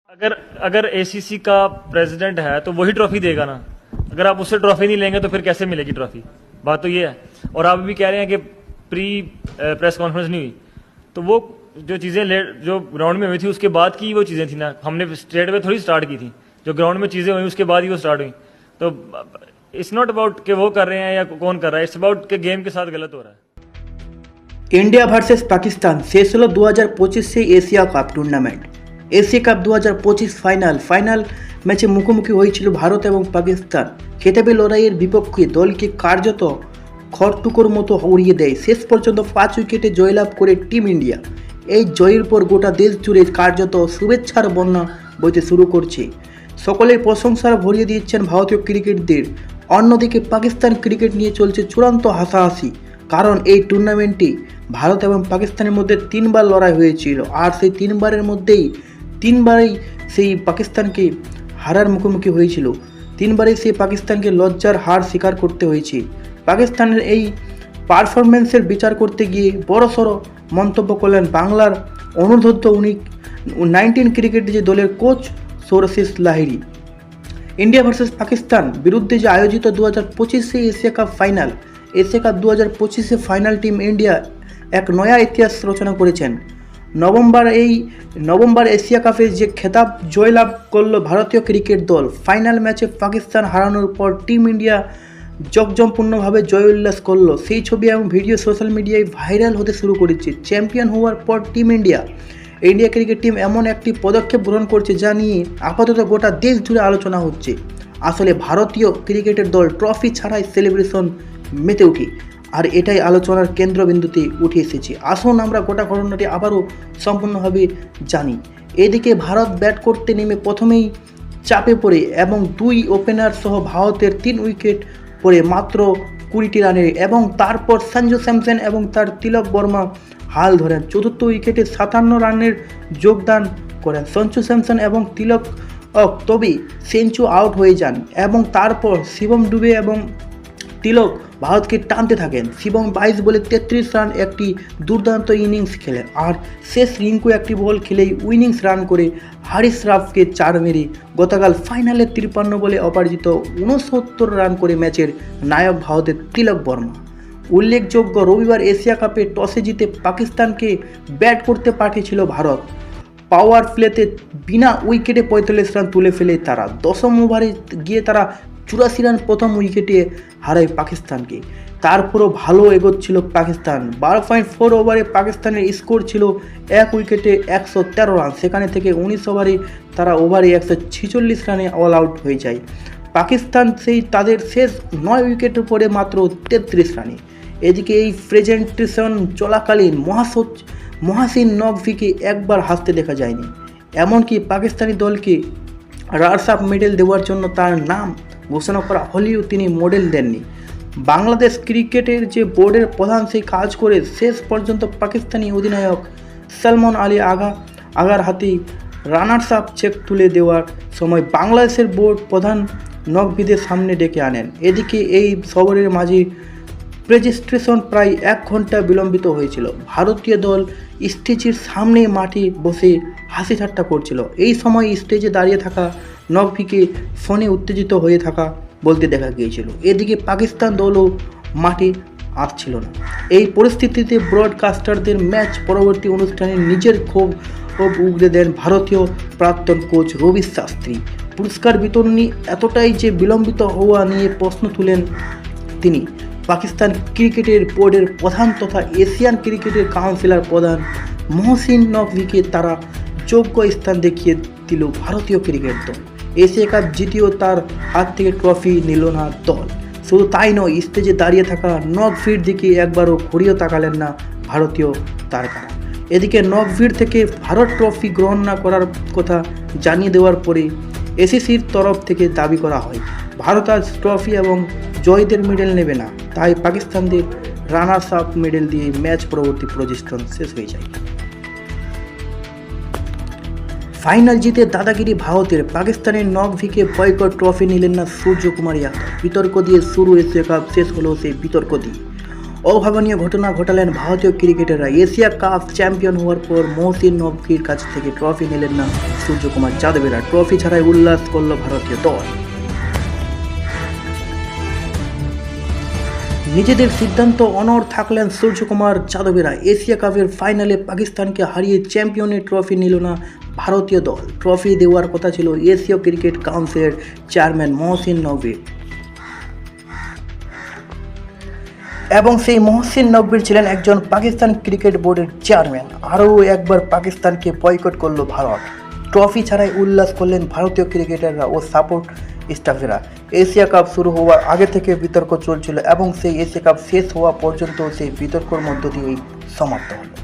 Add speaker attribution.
Speaker 1: अगर अगर एसीसी का प्रेसिडेंट है तो वही ट्रॉफी देगा ना। अगर आप उससे ट्रॉफी नहीं लेंगे तो फिर कैसे मिलेगी ट्रॉफी। बात तो ये है। और आप भी कह रहे हैं कि प्री प्रेस कॉन्फ्रेंस नहीं हुई, तो वो जो चीज़ें जो ग्राउंड में हुई थी उसके बाद की वो चीज़ें थी ना, हमने स्ट्रेट वे थोड़ी स्टार्ट की थी। जो ग्राउंड में चीज़ें हुई उसके बाद ही वो स्टार्ट हुई। तो इट्स नॉट अबाउट कि वो कर रहे हैं या कौन कर रहा है, इट्स अबाउट कि गेम के साथ गलत हो रहा है।
Speaker 2: इंडिया ভার্সেস পাকিস্তান শেষ হলো 2025 Asia cup tournament. Asia Cup 2025 final ম্যাচে মুখোমুখি হয়েছিল ভারত এবং পাকিস্তান। খেতাবে লড়াইয়ের বিপক্ষে দলকে কার্যত খড়টুকোর মতো উড়িয়ে দেয়। শেষ পর্যন্ত 5 উইকেটে জয়লাভ করে টিম ইন্ডিয়া। এই জয়ের পর গোটা দেশ জুড়ে কার্যত শুভেচ্ছার বন্যা বইতে শুরু করছে। সকলের প্রশংসার ভরিয়ে দিচ্ছেন ভারতীয় ক্রিকেটদের। অন্যদিকে পাকিস্তান ক্রিকেট নিয়ে চলছে চূড়ান্ত হাসাহাসি, কারণ এই টুর্নামেন্টে ভারত এবং পাকিস্তানের মধ্যে 3বার লড়াই হয়েছিল, আর সেই 3বারের মধ্যেই 3বারই সেই পাকিস্তানকে হারার মুখোমুখি হয়েছিল। 3বারই সেই পাকিস্তানকে লজ্জার হার স্বীকার করতে হয়েছে। পাকিস্তানের এই পারফরমেন্সের বিচার করতে গিয়ে বড়সড় মন্তব্য করলেন বাংলার অনূর্ধ্ব 19 ক্রিকেট যে দলের coach Sourashish Lahiri. India versus Pakistan বিরুদ্ধে যে আয়োজিত 2025 Asia Cup final, Asia Cup 2025 final team India এক নয়া ইতিহাস রচনা করেছেন। নভেম্বর এশিয়া কাপে যে খেতাব জয়লাভ করলো ভারতীয় ক্রিকেট দল, ফাইনাল ম্যাচে পাকিস্তান হারানোর পর টিম ইন্ডিয়া জমজমপূর্ণভাবে জয় উল্লাস করলো। সেই ছবি এবং ভিডিও সোশ্যাল মিডিয়ায় ভাইরাল হতে শুরু করেছে। চ্যাম্পিয়ন হওয়ার পর টিম ইন্ডিয়া ক্রিকেট টিম এমন একটি পদক্ষেপ গ্রহণ করছে যা নিয়ে আপাতত গোটা দেশ জুড়ে আলোচনা হচ্ছে। আসলে ভারতীয় ক্রিকেটের দল ট্রফি ছাড়াই সেলিব্রেশন মেতে উঠে, আর এটাই আলোচনার কেন্দ্রবিন্দুতে উঠে এসেছে। আসুন আমরা গোটা ঘটনাটি আবারও সম্পূর্ণভাবে জানি। এদিকে ভারত ব্যাট করতে নেমে প্রথমেই চাপে পড়ে এবং 2 ওপেনার সহ ভারতের 3 উইকেট পড়ে মাত্র 20টি রানে, এবং তারপর সঞ্জু স্যামসন এবং তার তিলক বর্মা হাল ধরেন। চতুর্থ উইকেটে 57 রানের যোগদান করেন সঞ্জু স্যামসন এবং তিলক, তবে সেঞ্চু আউট হয়ে যান এবং তারপর শিবম ডুবে এবং তিলক ভারতকে টানতে থাকেন। শিবম 22 বলে 33 রান একটি দুর্দান্ত ইনিংস খেলেন, আর শেষ রিঙ্কু একটি বল খেলেই উইনিংস রান করে হারিস শ্রাফকে 4 মেরে গতকাল ফাইনালে 53 বলে অপরাজিত 69 রান করে ম্যাচের নায়ক ভারতের তিলক বর্মা। উল্লেখযোগ্য, রবিবার এশিয়া কাপে টসে জিতে পাকিস্তানকে ব্যাট করতে পাঠিয়েছিল ভারত। পাওয়ার প্লেতে বিনা উইকেটে 45 রান তুলে ফেলে তারা 10ম ওভারে গিয়ে তারা 84 রান প্রথম উইকেটে হারায় পাকিস্তানকে। তারপরও ভালো এগোচ্ছিল পাকিস্তান। 12.4 ওভারে পাকিস্তানের স্কোর ছিল 1 উইকেটে 113 রান। সেখানে থেকে 19 ওভারে তারা ওভারে 146 রানে অল আউট হয়ে যায়। পাকিস্তান তাদের শেষ 9 উইকেটের পরে মাত্র 33 রানে। এদিকে এই প্রেজেন্টেশন চলাকালীন মহাসিন নকভিকে একবার হাসতে দেখা যায়নি। এমনকি পাকিস্তানি দলকে রানার্স আপ মেডেল দেওয়ার জন্য তার নাম ঘোষণা করা হলেও তিনি মেডেল দেননি। বাংলাদেশ ক্রিকেটের যে বোর্ডের প্রধান সেই কাজ করে শেষ পর্যন্ত পাকিস্তানি অধিনায়ক সলমান আলী আগার হাতে রানার্স আপ চেক তুলে দেওয়ার সময় বাংলাদেশের বোর্ড প্রধান নকভিদের সামনে ডেকে আনেন। এদিকে এই খবরের মাঝে প্রেজেন্টেশন প্রায় 1 ঘন্টা বিলম্বিত হয়েছিল। ভারতীয় দল স্টেজের সামনে মাঠে বসে হাসি ঠাট্টা করছিল। এই সময় স্টেজে দাঁড়িয়ে থাকা নকভিকে ফোনে উত্তেজিত হয়ে থাকা বলতে দেখা গিয়েছিল। এদিকে পাকিস্তান দলও মাঠে আসছিল না। এই পরিস্থিতিতে ব্রডকাস্টারদের ম্যাচ পরবর্তী অনুষ্ঠানে নিজের ক্ষোভ উগরে দেন ভারতীয় প্রাক্তন কোচ রবি শাস্ত্রী। পুরস্কার বিতরণী এতটাই যে বিলম্বিত হওয়া নিয়ে প্রশ্ন তুলেন তিনি। পাকিস্তান ক্রিকেটের বোর্ডের প্রধান তথা এশিয়ান ক্রিকেটের কাউন্সিলর প্রধান মহসিন নকভিকে তারা যোগ্য স্থান দেখিয়ে দিল ভারতীয় ক্রিকেট দল। এশিয়া কাপ জিতেও তার হাত থেকে ট্রফি নিল না দল। শুধু তাই নয়, স্টেজে দাঁড়িয়ে থাকা নকভির দিকে একবারও ঘুরিয়েও তাকালেন না ভারতীয় তারকারা। এদিকে নকভির থেকে ভারত ট্রফি গ্রহণ না করার কথা জানিয়ে দেওয়ার পরে এসিসির তরফ থেকে দাবি করা হয় ভারত আজ ট্রফি এবং জয়দের মেডেল নেবে না। তাই পাকিস্তানদের রানার্স আপ মেডেল দিয়ে ম্যাচ পরবর্তী প্রজেস্টন শেষ হয়ে যায়। ফাইনাল জিতে দাদাগিরি ভারতের। পাকিস্তানের নকভিকে বয়কট, ট্রফি নিলেন না সূর্যকুমার যাদব। বিতর্ক দিয়ে শুরু এশিয়া কাপ, শেষ হলো সেই বিতর্ক দিয়ে। অভাবনীয় ঘটনা ঘটালেন ভারতীয় ক্রিকেটাররা। এশিয়া কাপ চ্যাম্পিয়ন হওয়ার পর মহসিন নকভির কাছ থেকে ট্রফি নিলেন না সূর্যকুমার যাদবেরা। ট্রফি ছাড়াই উল্লাস করল ভারতীয় দল। নিজেদের সিদ্ধান্ত অনড় থাকলেন সূর্যকুমার যাদবেরা। এশিয়া কাপের ফাইনালে পাকিস্তানকে হারিয়ে চ্যাম্পিয়নের ট্রফি নিল না ভারতীয় দল। ট্রফি দেওয়ার কথা ছিল এশীয় ক্রিকেট কাউন্সিলের চেয়ারম্যান মহসিন নকভির, এবং সেই মহসিন নকভির ছিলেন একজন পাকিস্তান ক্রিকেট বোর্ডের চেয়ারম্যান। আরও একবার পাকিস্তানকে বয়কট করল ভারত। ট্রফি ছাড়াই উল্লাস করলেন ভারতীয় ক্রিকেটাররা ও সাপোর্ট স্টাফেরা। এশিয়া কাপ শুরু হওয়ার আগে থেকে বিতর্ক চলছিল এবং সেই এশিয়া কাপ শেষ হওয়া পর্যন্ত সেই বিতর্কের মধ্য দিয়েই সমাপ্ত হলো।